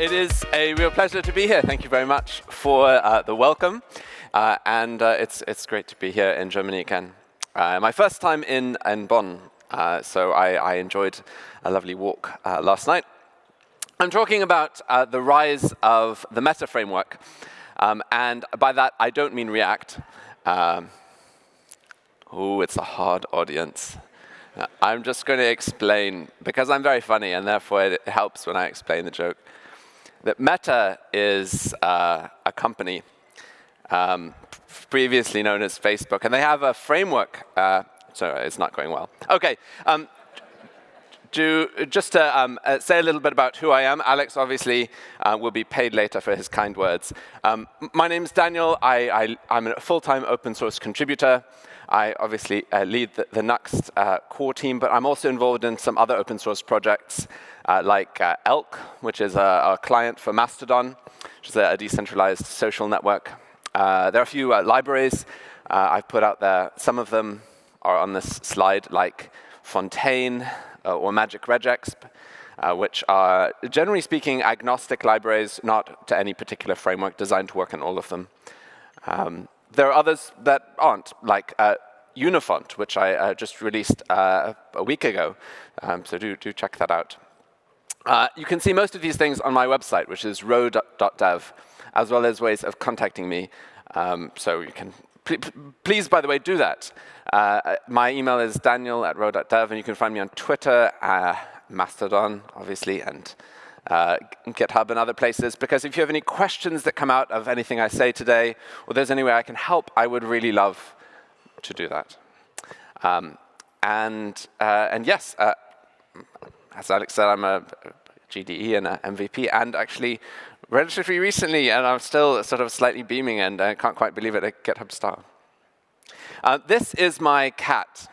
It is a real pleasure to be here. Thank you very much for the welcome. It's great to be here in Germany again. My first time in Bonn, so I enjoyed a lovely walk last night. I'm talking about the rise of the meta framework. And by that, I don't mean React. It's a hard audience. I'm just going to explain, because I'm very funny, and therefore it helps when I explain the joke, that Meta is a company previously known as Facebook, and they have a framework. Sorry, it's not going well. OK. Just to say a little bit about who I am, Alex obviously will be paid later for his kind words. My name's Daniel. I'm a full-time open source contributor. I obviously lead the Nuxt core team, but I'm also involved in some other open source projects like Elk, which is a client for Mastodon, which is a decentralized social network. There are a few libraries I've put out there. Some of them are on this slide, like Fontaine or Magic Regex, which are, generally speaking, agnostic libraries, not to any particular framework, designed to work in all of them. There are others that aren't, like Unifont, which I just released a week ago. So do check that out. You can see most of these things on my website, which is row.dev, as well as ways of contacting me. So you can, please, by the way, do that. My email is daniel@row.dev, and you can find me on Twitter, Mastodon, obviously, and GitHub and other places, because if you have any questions that come out of anything I say today, or there's any way I can help, I would really love to do that. And yes, as Alex said, I'm a GDE and an MVP, and actually relatively recently, and I'm still sort of slightly beaming, and I can't quite believe it, a GitHub star. This is my cat.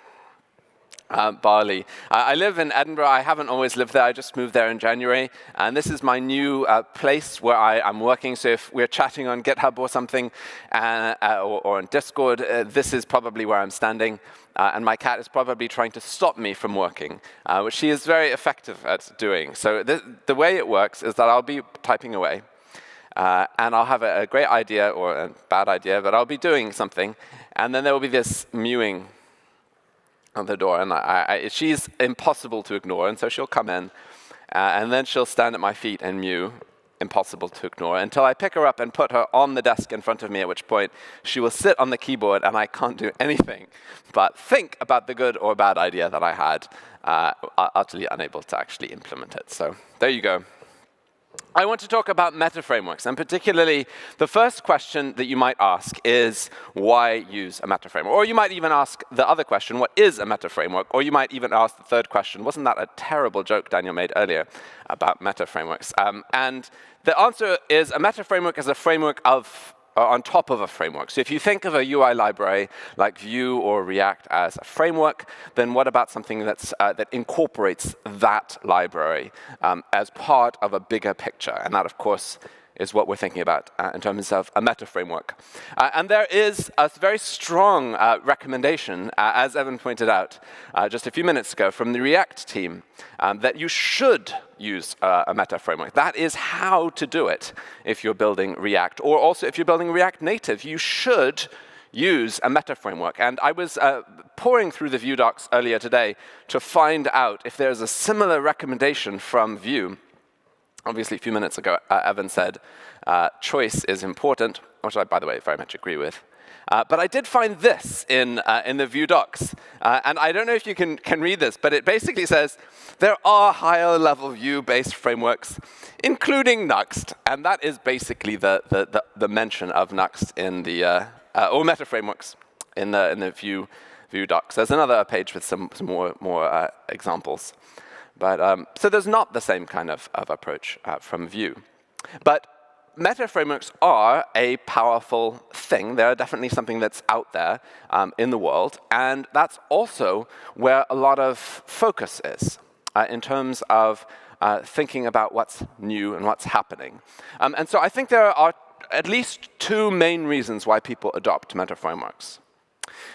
Barley. I live in Edinburgh. I haven't always lived there. I just moved there in January. And this is my new place where I'm working. So if we're chatting on GitHub or something, or on Discord, this is probably where I'm standing. And my cat is probably trying to stop me from working, which she is very effective at doing. So the way it works is that I'll be typing away. And I'll have a great idea, or a bad idea, but I'll be doing something. And then there will be this mewing on the door, and she's impossible to ignore, and so she'll come in, and then she'll stand at my feet and mew, impossible to ignore, until I pick her up and put her on the desk in front of me, at which point she will sit on the keyboard, and I can't do anything but think about the good or bad idea that I had, utterly unable to actually implement it. So there you go. I want to talk about meta frameworks, and particularly the first question that you might ask is, why use a meta framework? Or you might even ask the other question, what is a meta framework? Or you might even ask the third question, wasn't that a terrible joke Daniel made earlier about meta frameworks? And the answer is, a meta framework is a framework on top of a framework. So if you think of a UI library like Vue or React as a framework, then what about something that incorporates that library as part of a bigger picture? And that, of course, is what we're thinking about in terms of a meta framework. And there is a very strong recommendation, as Evan pointed out just a few minutes ago, from the React team, that you should use a meta framework. That is how to do it if you're building React. Or also if you're building React Native, you should use a meta framework. And I was pouring through the Vue docs earlier today to find out if there's a similar recommendation from Vue. Obviously, a few minutes ago, Evan said choice is important, which I, by the way, very much agree with. But I did find this in the Vue docs. And I don't know if you can read this, but it basically says, there are higher-level Vue-based frameworks, including Nuxt. And that is basically the mention of Nuxt in the, or meta frameworks in the Vue docs. There's another page with some more examples. But so there's not the same kind of approach from Vue. But meta frameworks are a powerful thing. They're definitely something that's out there in the world. And that's also where a lot of focus is in terms of thinking about what's new and what's happening. And so I think there are at least two main reasons why people adopt meta frameworks.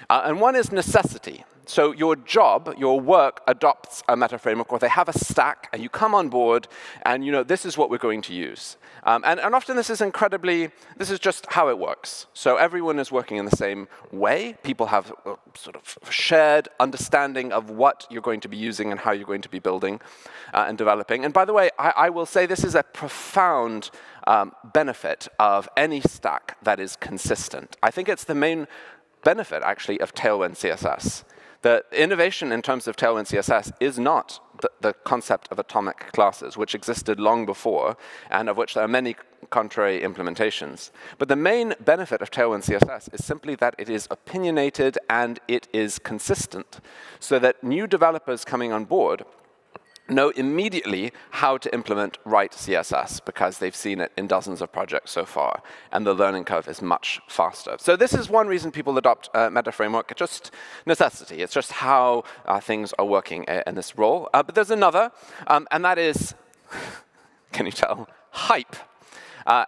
And one is necessity. So your job, your work adopts a meta framework, or they have a stack, and you come on board, and this is what we're going to use. And often this is just how it works. So everyone is working in the same way. People have a sort of shared understanding of what you're going to be using and how you're going to be building and developing. And by the way, I will say this is a profound benefit of any stack that is consistent. I think it's the main benefit, actually, of Tailwind CSS. The innovation in terms of Tailwind CSS is not the concept of atomic classes, which existed long before, and of which there are many contrary implementations. But the main benefit of Tailwind CSS is simply that it is opinionated and it is consistent, so that new developers coming on board know immediately how to implement right CSS because they've seen it in dozens of projects so far, and the learning curve is much faster. So this is one reason people adopt Meta Framework. It's just necessity. It's just how things are working in this role. But there's another, and that is, can you tell, hype.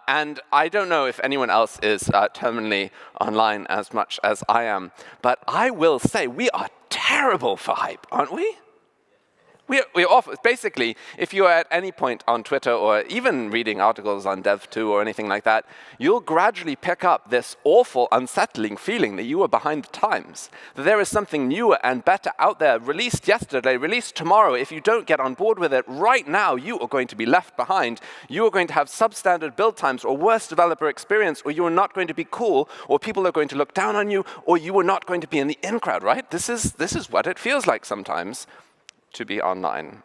And I don't know if anyone else is terminally online as much as I am, but I will say we are terrible for hype, aren't we? We're awful. Basically, if you're at any point on Twitter or even reading articles on Dev.to or anything like that, you'll gradually pick up this awful, unsettling feeling that you are behind the times, that there is something newer and better out there, released yesterday, released tomorrow. If you don't get on board with it right now, you are going to be left behind. You are going to have substandard build times or worse developer experience, or you are not going to be cool, or people are going to look down on you, or you are not going to be in the in crowd, right? This is what it feels like sometimes to be online.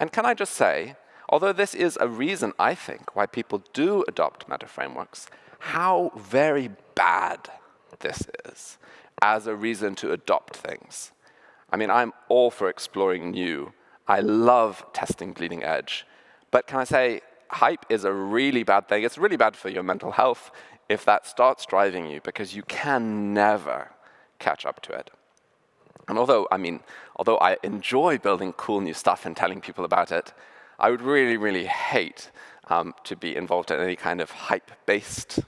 And can I just say, although this is a reason, I think, why people do adopt meta frameworks, how very bad this is as a reason to adopt things. I mean, I'm all for exploring new. I love testing bleeding edge. But can I say, hype is a really bad thing. It's really bad for your mental health if that starts driving you, because you can never catch up to it. And although I enjoy building cool new stuff and telling people about it, I would really, really hate to be involved in any kind of hype-based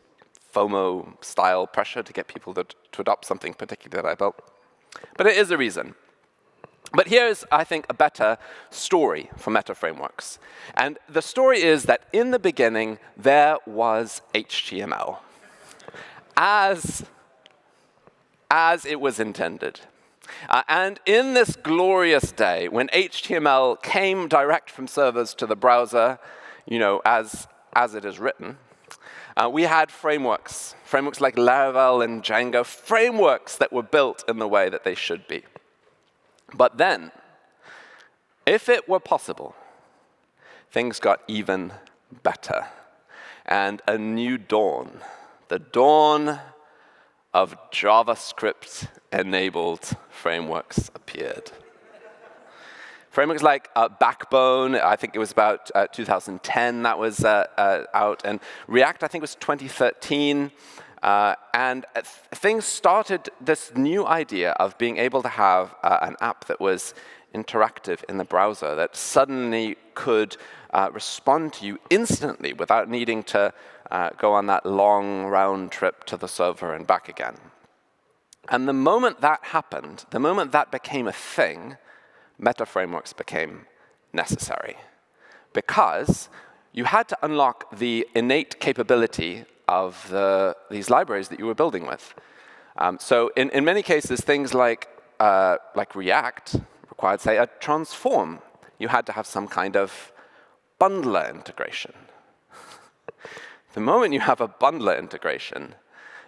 FOMO-style pressure to get people to adopt something particular that I built. But it is a reason. But here's, I think, a better story for meta frameworks. And the story is that in the beginning, there was HTML, as it was intended. And in this glorious day, when HTML came direct from servers to the browser, as it is written, we had frameworks like Laravel and Django, frameworks that were built in the way that they should be. But then, if it were possible, things got even better. And a new dawn, the dawn of JavaScript-enabled frameworks appeared. Frameworks like Backbone, I think it was about 2010 that was out, and React, I think it was 2013. And things started this new idea of being able to have an app that was interactive in the browser, that suddenly could respond to you instantly without needing to go on that long round trip to the server and back again. And the moment that happened, the moment that became a thing, meta frameworks became necessary. Because you had to unlock the innate capability of these libraries that you were building with. So in many cases, things like React required, say, a transform. You had to have some kind of bundler integration. The moment you have a bundler integration,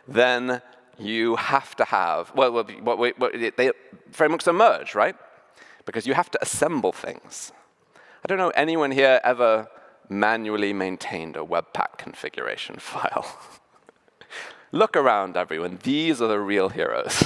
then you have to have, frameworks emerge, right? Because you have to assemble things. I don't know anyone here ever manually maintained a Webpack configuration file. Look around, everyone. These are the real heroes.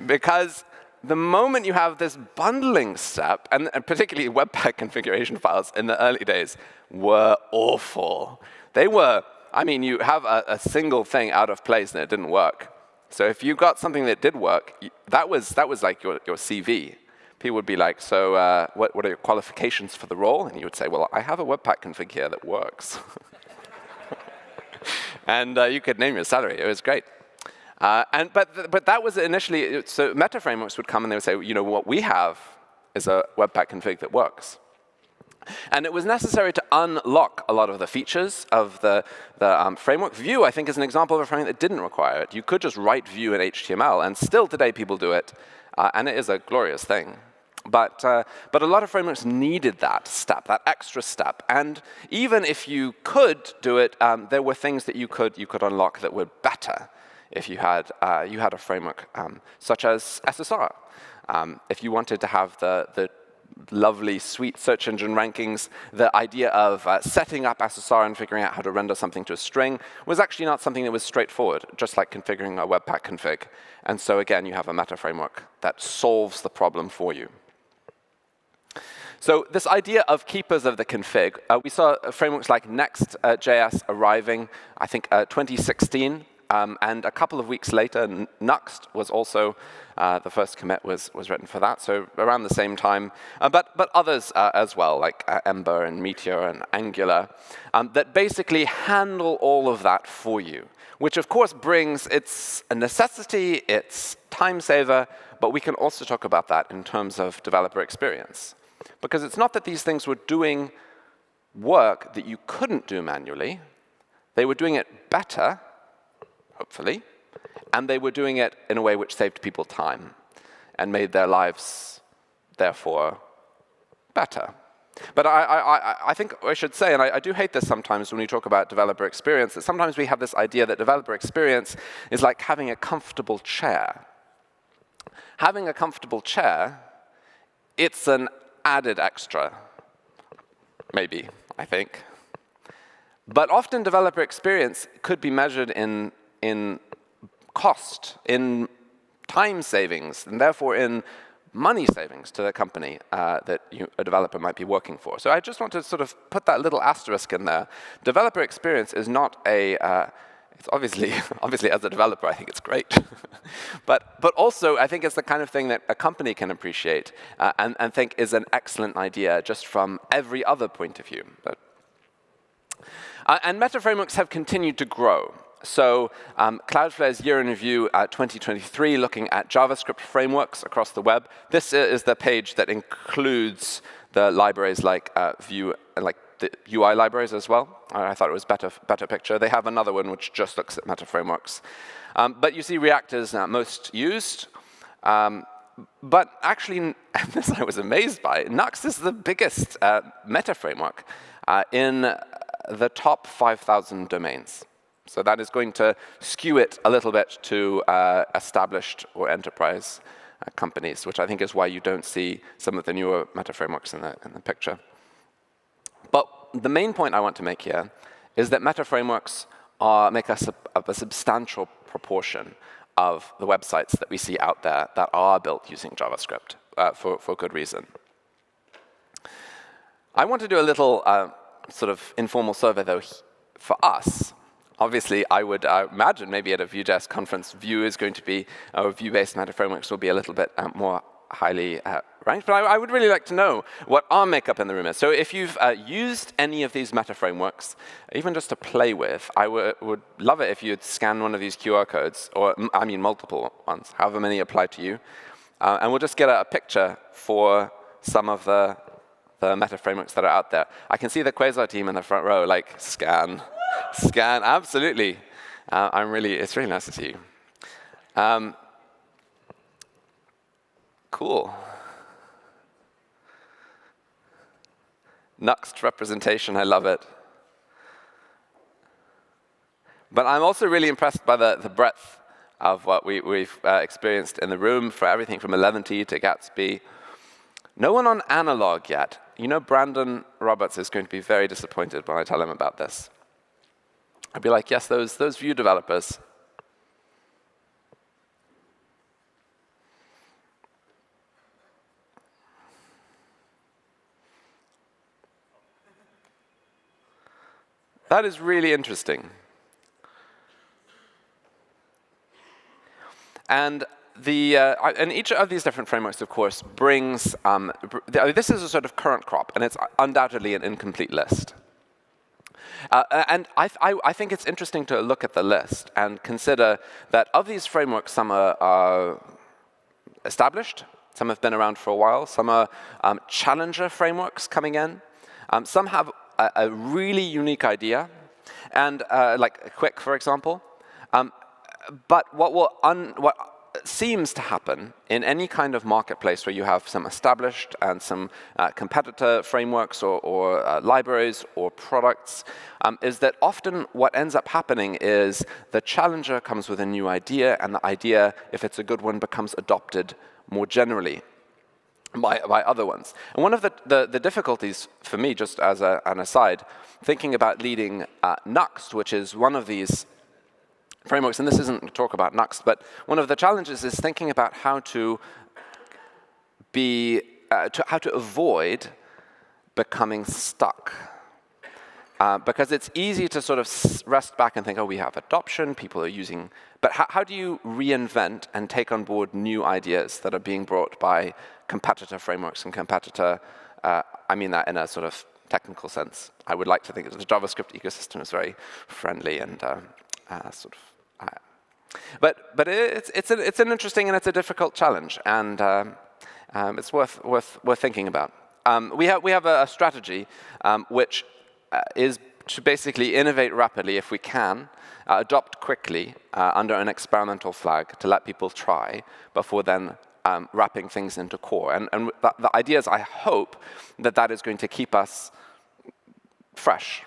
Because the moment you have this bundling step, and particularly Webpack configuration files in the early days were awful. They were, you have a single thing out of place and it didn't work. So if you got something that did work, that was like your CV. People would be like, so what are your qualifications for the role? And you would say, well, I have a Webpack config here that works. And you could name your salary. It was great. But that was initially, so meta frameworks would come and they would say, what we have is a Webpack config that works. And it was necessary to unlock a lot of the features of the framework. Vue, I think, is an example of a framework that didn't require it. You could just write Vue in HTML, and still today people do it, and it is a glorious thing. But a lot of frameworks needed that step, that extra step. And even if you could do it, there were things that you could unlock that were better if you had a framework such as SSR. If you wanted to have the lovely, sweet search engine rankings, the idea of setting up SSR and figuring out how to render something to a string was actually not something that was straightforward, just like configuring a Webpack config. And so again, you have a meta framework that solves the problem for you. So this idea of keepers of the config, we saw frameworks like Nuxt.js arriving, I think, 2016. And a couple of weeks later, Nuxt was also, the first commit was written for that, so around the same time. But others as well, like Ember and Meteor and Angular, that basically handle all of that for you, which of course brings, it's a necessity, it's time saver, but we can also talk about that in terms of developer experience. Because it's not that these things were doing work that you couldn't do manually, they were doing it better, hopefully, and they were doing it in a way which saved people time and made their lives, therefore, better. But I think I should say, and I do hate this sometimes when we talk about developer experience, that sometimes we have this idea that developer experience is like having a comfortable chair. Having a comfortable chair, it's an added extra, maybe, I think. But often developer experience could be measured in cost, in time savings, and therefore in money savings to the company that a developer might be working for. So I just want to sort of put that little asterisk in there. Developer experience is not a, it's obviously as a developer, I think it's great. but also, I think it's the kind of thing that a company can appreciate and think is an excellent idea just from every other point of view. And meta frameworks have continued to grow. So Cloudflare's Year in Review 2023, looking at JavaScript frameworks across the web. This is the page that includes the libraries like Vue, like the UI libraries as well. I thought it was better picture. They have another one which just looks at meta frameworks. But you see React is most used. But actually, this I was amazed by, Nuxt is the biggest meta framework in the top 5,000 domains. So that is going to skew it a little bit to established or enterprise companies, which I think is why you don't see some of the newer meta frameworks in the picture. But the main point I want to make here is that meta frameworks make us a substantial proportion of the websites that we see out there that are built using JavaScript for good reason. I want to do a little sort of informal survey, though, for us. Obviously, I would imagine maybe at a Vue.js conference, Vue is going to be, or Vue-based meta frameworks will be a little bit more highly ranked. But I would really like to know what our makeup in the room is. So if you've used any of these meta frameworks, even just to play with, I would love it if you'd scan one of these QR codes, or I mean multiple ones, however many apply to you. And we'll just get a picture for some of the meta frameworks that are out there. I can see the Quasar team in the front row, like, scan. Scan, absolutely. It's really nice to see you. Cool. Nuxt representation, I love it. But I'm also really impressed by the breadth of what we've experienced in the room, for everything from 11T to Gatsby. No one on analog yet. You know, Brandon Roberts is going to be very disappointed when I tell him about this. I'd be like, yes, those Vue developers. That is really interesting. And each of these different frameworks, of course, brings, this is a sort of current crop, and it's undoubtedly an incomplete list. And I think it's interesting to look at the list and consider that of these frameworks, some are established, some have been around for a while, some are challenger frameworks coming in, some have a really unique idea, and like Quick, for example. But what seems to happen in any kind of marketplace where you have some established and some competitor frameworks or libraries or products is that often what ends up happening is the challenger comes with a new idea, and the idea, if it's a good one, becomes adopted more generally by other ones. And one of the difficulties for me, just as an aside, thinking about leading Nuxt, which is one of these frameworks, and this isn't a talk about Nuxt, but one of the challenges is thinking about how to avoid becoming stuck. Because it's easy to sort of rest back and think, oh, we have adoption, people are using, but how do you reinvent and take on board new ideas that are being brought by competitor frameworks and competitor, I mean that in a sort of technical sense. I would like to think that the JavaScript ecosystem is very friendly and sort of, but it's an interesting and it's a difficult challenge, and it's worth thinking about. We have a strategy which is to basically innovate rapidly if we can, adopt quickly under an experimental flag to let people try before then wrapping things into core. And the idea is, I hope that is going to keep us fresh.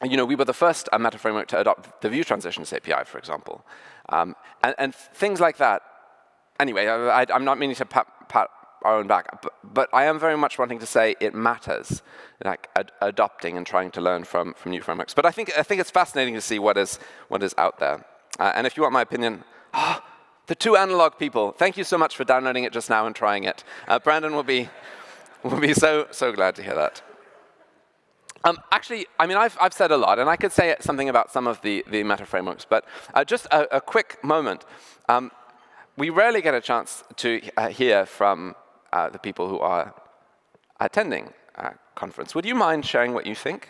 You know, we were the first meta framework to adopt the Vue transitions API, for example. And things like that. Anyway, I'm not meaning to pat our own back, but I am very much wanting to say it matters, like adopting and trying to learn from new frameworks. But I think it's fascinating to see what is out there. And if you want my opinion, the two analog people, thank you so much for downloading it just now and trying it. Brandon will be so glad to hear that. Actually, I mean, I've said a lot, and I could say something about some of the meta frameworks, but just a quick moment. We rarely get a chance to hear from the people who are attending a conference. Would you mind sharing what you think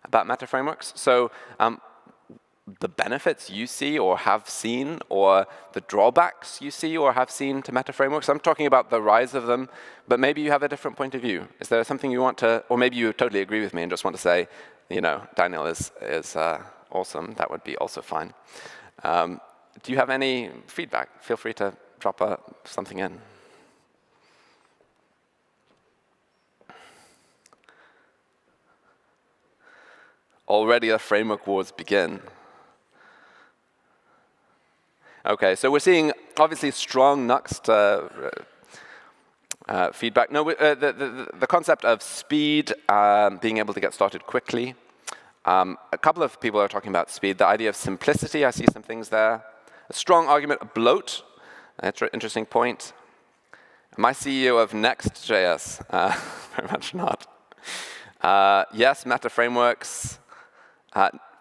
about meta frameworks? So the benefits you see or have seen, or the drawbacks you see or have seen to meta frameworks. I'm talking about the rise of them, but maybe you have a different point of view. Is there something you want to, or maybe you totally agree with me and just want to say, you know, Daniel is awesome. That would be also fine. Do you have any feedback? Feel free to drop something in. Already the framework wars begin. Okay, so we're seeing obviously strong Nuxt feedback. No, the concept of speed, being able to get started quickly. A couple of people are talking about speed. The idea of simplicity, I see some things there. A strong argument of bloat. That's an interesting point. Am I CEO of Next.js? Very much not. Yes, meta frameworks.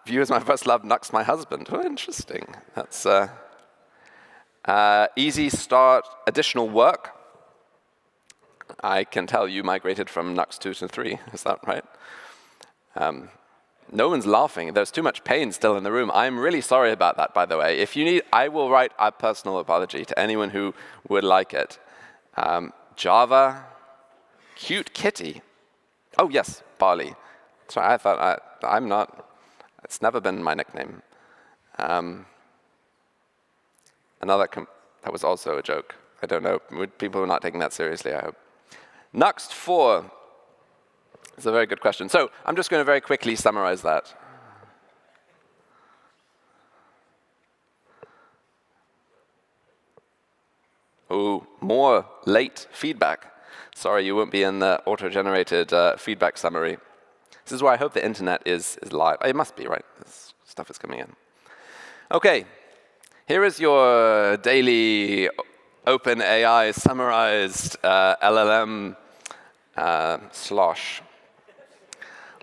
Vue is my first love, Nuxt my husband. Oh, interesting. That's easy start, additional work. I can tell you migrated from Nuxt 2 to 3. Is that right? No one's laughing. There's too much pain still in the room. I'm really sorry about that, by the way. If you need, I will write a personal apology to anyone who would like it. Java, cute kitty. Oh, yes, Barley. Sorry, I thought I'm not. It's never been my nickname. That was also a joke. I don't know. People are not taking that seriously, I hope. Nuxt 4. It's a very good question. So I'm just going to very quickly summarize that. Oh, more late feedback. Sorry, you won't be in the auto-generated feedback summary. This is why I hope the internet is live. It must be, right? This stuff is coming in. OK, here is your daily OpenAI summarized LLM slosh.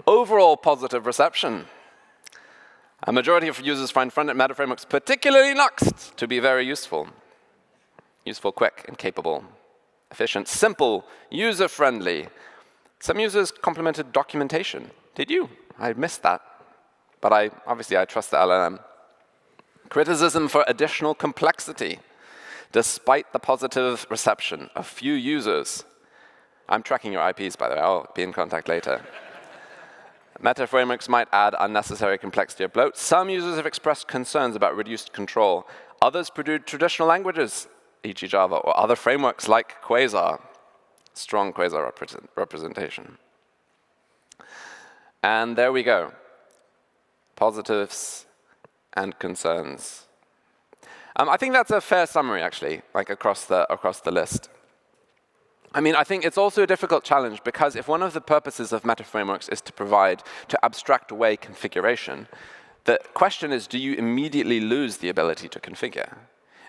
Overall positive reception. A majority of users find front-end meta frameworks, particularly Nuxt, to be very useful. Useful, quick, and capable. Efficient, simple, user-friendly. Some users complimented documentation. Did you? I missed that. but obviously I trust the LLM. Criticism for additional complexity. Despite the positive reception of few users. I'm tracking your IPs, by the way. I'll be in contact later. Meta frameworks might add unnecessary complexity or bloat. Some users have expressed concerns about reduced control. Others produce traditional languages, e.g. Java, or other frameworks like Quasar. Strong Quasar representation. And there we go. Positives and concerns. I think that's a fair summary, actually, like across the list. I mean, I think it's also a difficult challenge because if one of the purposes of meta frameworks is to abstract away configuration, the question is, do you immediately lose the ability to configure?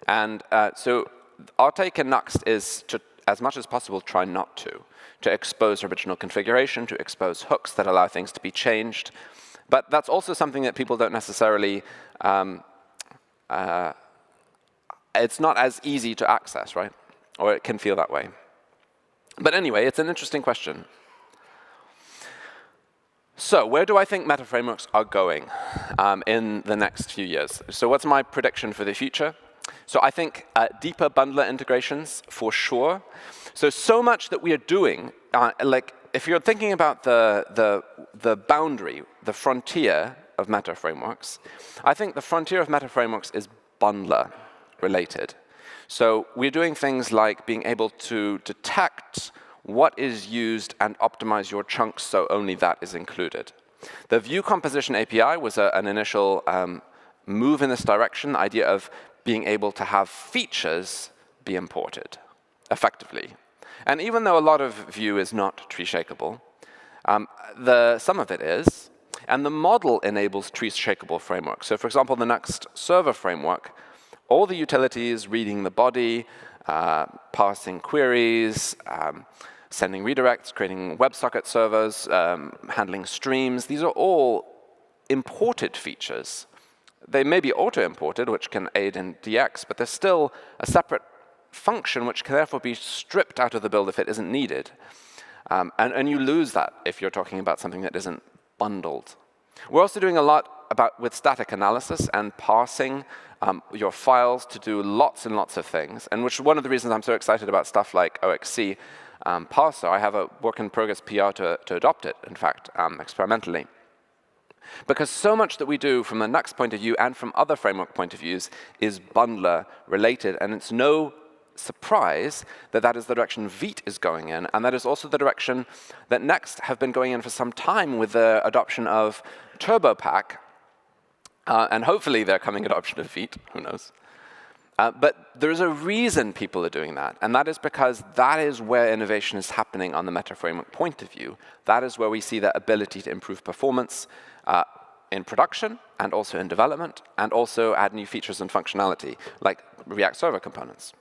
And so our take in Nuxt is to, as much as possible, try not to expose original configuration, to expose hooks that allow things to be changed. But that's also something that people don't necessarily, it's not as easy to access, right? Or it can feel that way. But anyway, it's an interesting question. So where do I think meta frameworks are going in the next few years? So what's my prediction for the future? So I think deeper bundler integrations, for sure. So much that we are doing, like if you're thinking about the boundary, the frontier of meta frameworks, I think the frontier of meta frameworks is bundler related. So we're doing things like being able to detect what is used and optimize your chunks so only that is included. The Vue Composition API was an initial move in this direction, the idea of being able to have features be imported effectively. And even though a lot of Vue is not tree-shakeable, some of it is, and the model enables tree-shakeable frameworks. So for example, the Nuxt server framework, all the utilities, reading the body, parsing queries, sending redirects, creating WebSocket servers, handling streams, these are all imported features. They may be auto-imported, which can aid in DX, but there's still a separate function which can therefore be stripped out of the build if it isn't needed. And you lose that if you're talking about something that isn't bundled. We're also doing a lot with static analysis and parsing your files to do lots and lots of things, and which is one of the reasons I'm so excited about stuff like OXC parser. I have a work-in-progress PR to adopt it, in fact, experimentally. Because so much that we do from the Nuxt point of view and from other framework point of views is bundler related, and it's no surprise that that is the direction Vite is going in, and that is also the direction that Nuxt have been going in for some time with the adoption of TurboPack, and hopefully their coming adoption of Vite, who knows. But there's a reason people are doing that, and that is because that is where innovation is happening on the meta framework point of view. That is where we see that ability to improve performance in production, and also in development, and also add new features and functionality, like React Server components.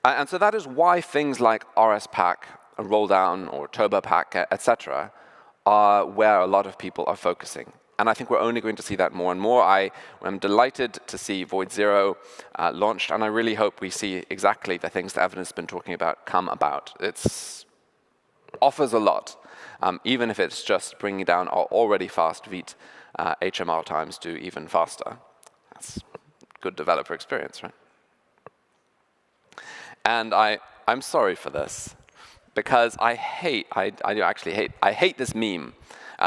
And so that is why things like RSPack, Rolldown, or TurboPack, etc., are where a lot of people are focusing. And I think we're only going to see that more and more. I am delighted to see Void Zero launched, and I really hope we see exactly the things that Evan has been talking about come about. It offers a lot, even if it's just bringing down our already fast Vite HMR times to even faster. That's good developer experience, right? And I'm sorry for this, because I hate this meme.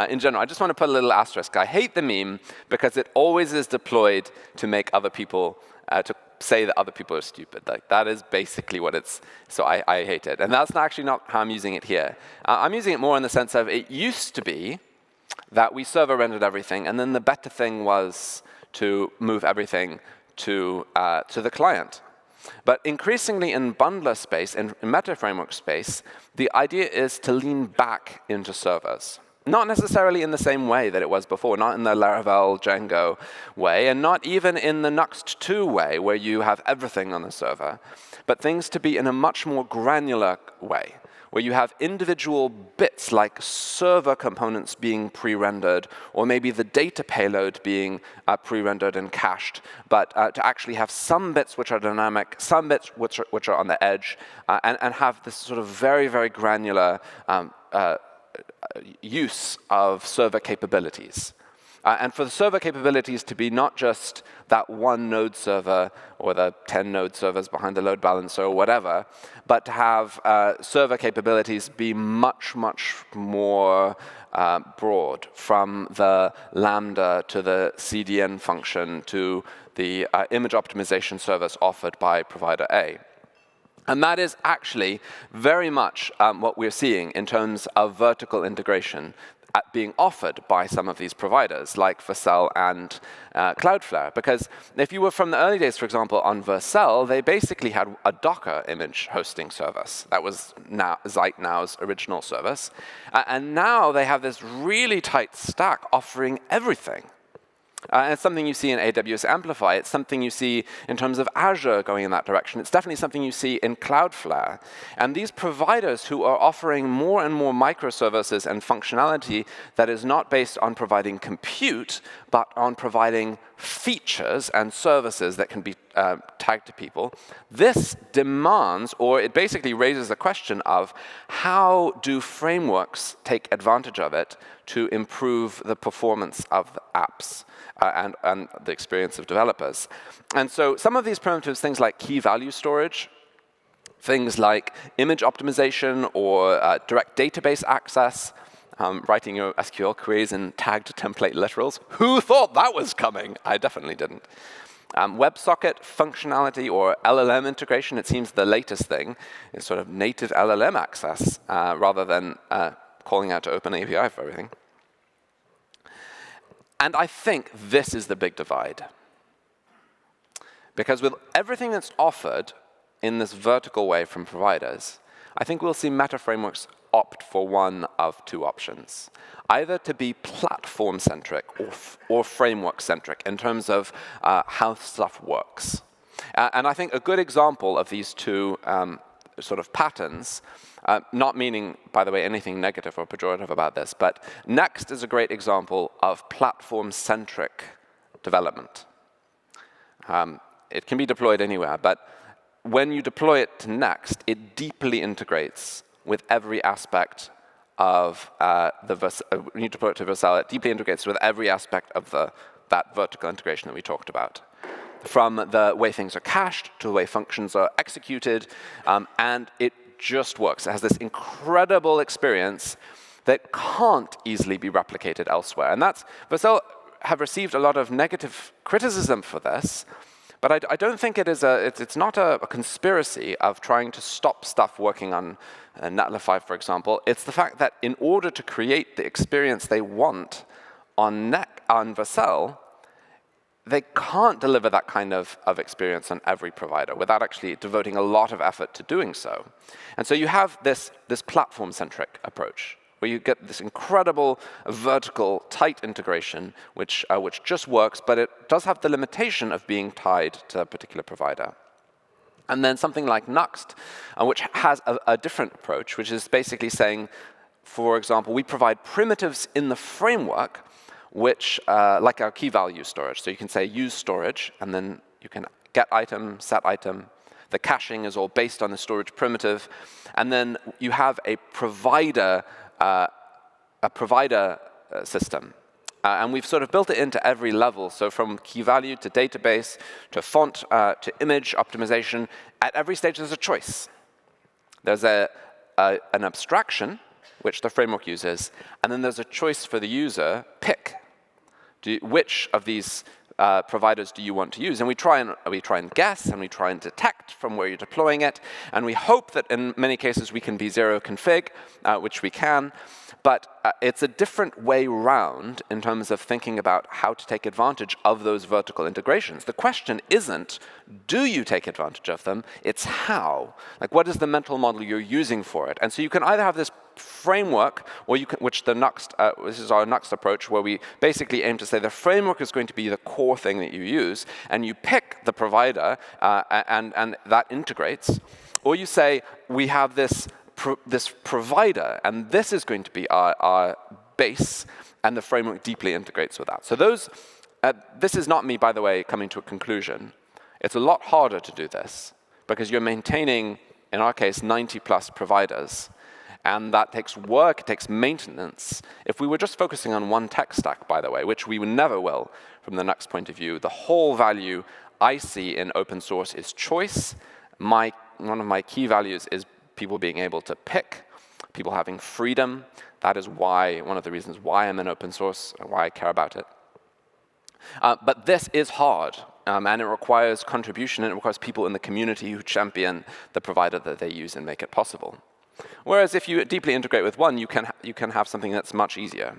In general, I just want to put a little asterisk. I hate the meme because it always is deployed to make other people, to say that other people are stupid. Like, that is basically what it's, so I hate it. And that's actually not how I'm using it here. I'm using it more in the sense of it used to be that we server rendered everything, and then the better thing was to move everything to the client. But increasingly in bundler space, in meta framework space, the idea is to lean back into servers. Not necessarily in the same way that it was before, not in the Laravel Django way, and not even in the Nuxt 2 way, where you have everything on the server, but things to be in a much more granular way, where you have individual bits like server components being pre-rendered, or maybe the data payload being pre-rendered and cached, but to actually have some bits which are dynamic, some bits which are on the edge, and have this sort of very, very granular use of server capabilities. And for the server capabilities to be not just that one node server or the 10 node servers behind the load balancer or whatever, but to have server capabilities be much, much more broad, from the Lambda to the CDN function to the image optimization service offered by provider A. And that is actually very much what we're seeing in terms of vertical integration being offered by some of these providers, like Vercel and Cloudflare. Because if you were from the early days, for example, on Vercel, they basically had a Docker image hosting service. That was ZiteNow's original service. And now they have this really tight stack offering everything. And it's something you see in AWS Amplify. It's something you see in terms of Azure going in that direction. It's definitely something you see in Cloudflare. And these providers who are offering more and more microservices and functionality that is not based on providing compute, but on providing features and services that can be tagged to people, this demands, or it basically raises the question of how do frameworks take advantage of it to improve the performance of the apps and the experience of developers. And so some of these primitives, things like key value storage, things like image optimization or direct database access, writing your SQL queries in tagged template literals. Who thought that was coming? I definitely didn't. WebSocket functionality or LLM integration, it seems the latest thing is sort of native LLM access rather than calling out to OpenAPI for everything. And I think this is the big divide. Because with everything that's offered in this vertical way from providers, I think we'll see meta frameworks opt for one of two options. Either to be platform-centric or framework-centric in terms of how stuff works. And I think a good example of these two sort of patterns, not meaning, by the way, anything negative or pejorative about this, but Nuxt is a great example of platform-centric development. It can be deployed anywhere, but when you deploy it to Nuxt, it deeply integrates with every aspect of when you deploy it to Vercel, it deeply integrates with every aspect of that vertical integration that we talked about. From the way things are cached to the way functions are executed, and it just works. It has this incredible experience that can't easily be replicated elsewhere. And Vercel have received a lot of negative criticism for this, but I don't think it's not a conspiracy of trying to stop stuff working on Netlify, for example. It's the fact that in order to create the experience they want on Vercel, they can't deliver that kind of experience on every provider without actually devoting a lot of effort to doing so. And so you have this platform-centric approach, where you get this incredible vertical tight integration, which just works, but it does have the limitation of being tied to a particular provider. And then something like Nuxt, which has a different approach, which is basically saying, for example, we provide primitives in the framework, which, like our key value storage. So you can say use storage, and then you can get item, set item. The caching is all based on the storage primitive. And then you have a provider system. And we've sort of built it into every level. So from key value to database to font to image optimization, at every stage there's a choice. There's an abstraction, which the framework uses, and then there's a choice for the user, pick. Which of these providers do you want to use? And we try and guess, and we try and detect from where you're deploying it, and we hope that in many cases we can be zero config, which we can, but it's a different way round in terms of thinking about how to take advantage of those vertical integrations. The question isn't, do you take advantage of them? It's how. Like, what is the mental model you're using for it? And so you can either have this framework, or you can, which this is our Nuxt approach, where we basically aim to say the framework is going to be the core thing that you use, and you pick the provider, and that integrates. Or you say, we have this provider, and this is going to be our base, and the framework deeply integrates with that. So this is not me, by the way, coming to a conclusion. It's a lot harder to do this, because you're maintaining, in our case, 90+ providers. And that takes work, it takes maintenance. If we were just focusing on one tech stack, by the way, which we never will from the Nuxt point of view, the whole value I see in open source is choice. One of my key values is people being able to pick, people having freedom. That is one of the reasons why I'm in open source and why I care about it. But this is hard, and it requires contribution, and it requires people in the community who champion the provider that they use and make it possible. Whereas if you deeply integrate with one, you can have something that's much easier.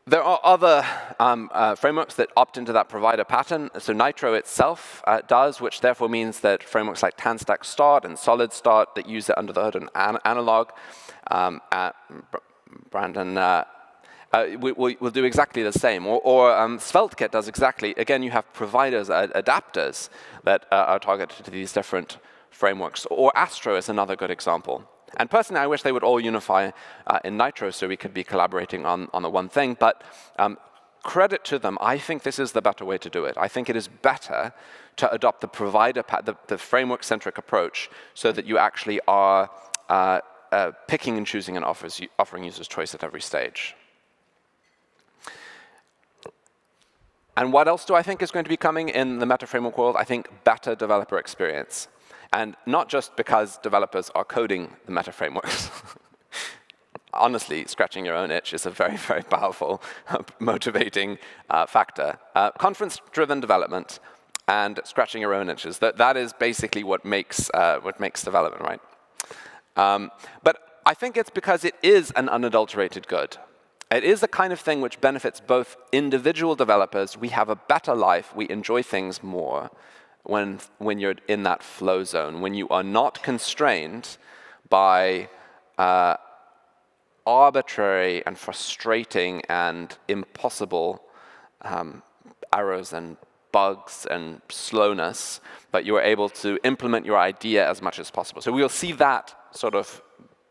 There are other frameworks that opt into that provider pattern. So Nitro itself does, which therefore means that frameworks like TanStack Start and Solid Start that use it under the hood and analog, Brandon will do exactly the same. Or SvelteKit does exactly. Again, you have providers, adapters that are targeted to these different frameworks. Or Astro is another good example. And personally, I wish they would all unify in Nitro so we could be collaborating on the one thing. But credit to them, I think this is the better way to do it. I think it is better to adopt the provider, the framework-centric approach so that you actually are picking and choosing and offering users choice at every stage. And what else do I think is going to be coming in the meta framework world? I think better developer experience. And not just because developers are coding the meta frameworks. Honestly, scratching your own itch is a very, very powerful, motivating factor. Conference-driven development and scratching your own itches, that is basically what makes development, right? But I think it's because it is an unadulterated good. It is the kind of thing which benefits both individual developers. We have a better life. We enjoy things more when you're in that flow zone, when you are not constrained by arbitrary and frustrating and impossible errors and bugs and slowness, but you are able to implement your idea as much as possible. So we'll see that sort of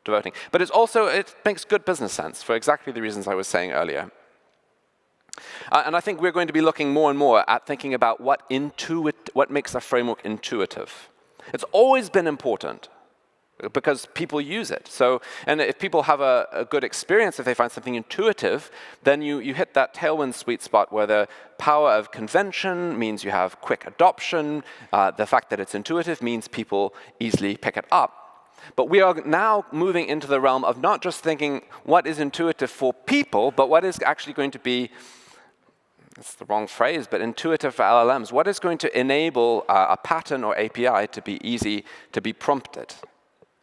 devoting. But it makes good business sense for exactly the reasons I was saying earlier. And I think we're going to be looking more and more at thinking about what makes a framework intuitive. It's always been important because people use it. And if people have a good experience, if they find something intuitive, then you hit that tailwind sweet spot where the power of convention means you have quick adoption. The fact that it's intuitive means people easily pick it up. But we are now moving into the realm of not just thinking what is intuitive for people, but what is actually going to be, it's the wrong phrase, but intuitive for LLMs. What is going to enable a pattern or API to be easy to be prompted?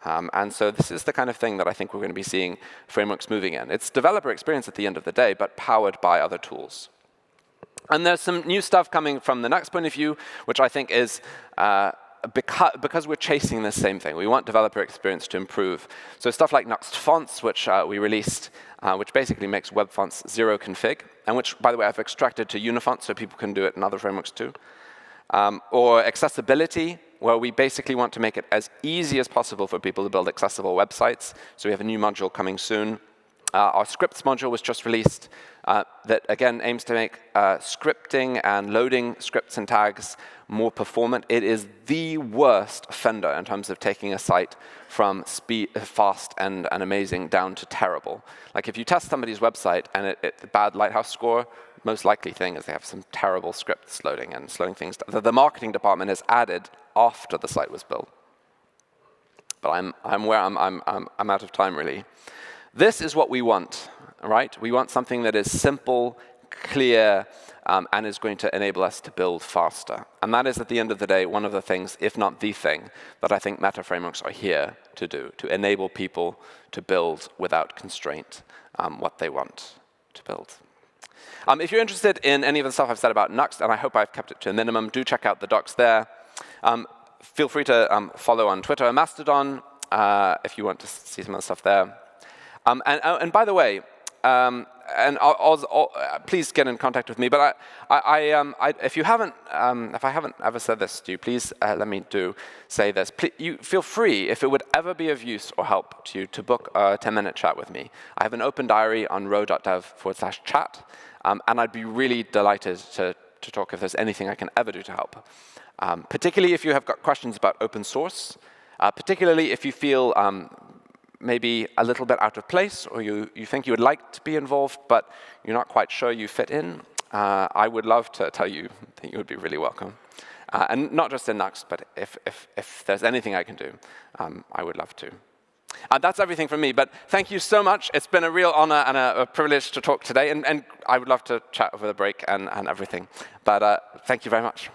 And so this is the kind of thing that I think we're going to be seeing frameworks moving in. It's developer experience at the end of the day, but powered by other tools. And there's some new stuff coming from the Nuxt point of view, which I think is because we're chasing the same thing. We want developer experience to improve. So stuff like Nuxt fonts, which we released, which basically makes web fonts zero config, and which, by the way, I've extracted to Unifont so people can do it in other frameworks too. Or accessibility, where we basically want to make it as easy as possible for people to build accessible websites. So we have a new module coming soon. Our scripts module was just released that, again, aims to make scripting and loading scripts and tags more performant. It is the worst offender in terms of taking a site from fast and amazing down to terrible. Like if you test somebody's website and it's a bad Lighthouse score, most likely thing is they have some terrible scripts loading and slowing things down. The marketing department is added after the site was built. But I'm out of time, really. This is what we want, right? We want something that is simple, clear, and is going to enable us to build faster. And that is, at the end of the day, one of the things, if not the thing, that I think meta frameworks are here to do, to enable people to build without constraint what they want to build. If you're interested in any of the stuff I've said about Nuxt, and I hope I've kept it to a minimum, do check out the docs there. Feel free to follow on Twitter or Mastodon if you want to see some of the stuff there. And by the way, please get in contact with me. But if I haven't ever said this to you, please let me say this. You feel free, if it would ever be of use or help to you, to book a 10-minute chat with me. I have an open diary on row.dev/chat, and I'd be really delighted to talk if there's anything I can ever do to help. Particularly if you have got questions about open source. particularly if you feel maybe a little bit out of place, or you think you would like to be involved, but you're not quite sure you fit in. I would love to tell you that you would be really welcome. And not just in Nuxt, but if there's anything I can do, I would love to. That's everything from me, but thank you so much. It's been a real honor and a privilege to talk today, and I would love to chat over the break and everything. But thank you very much.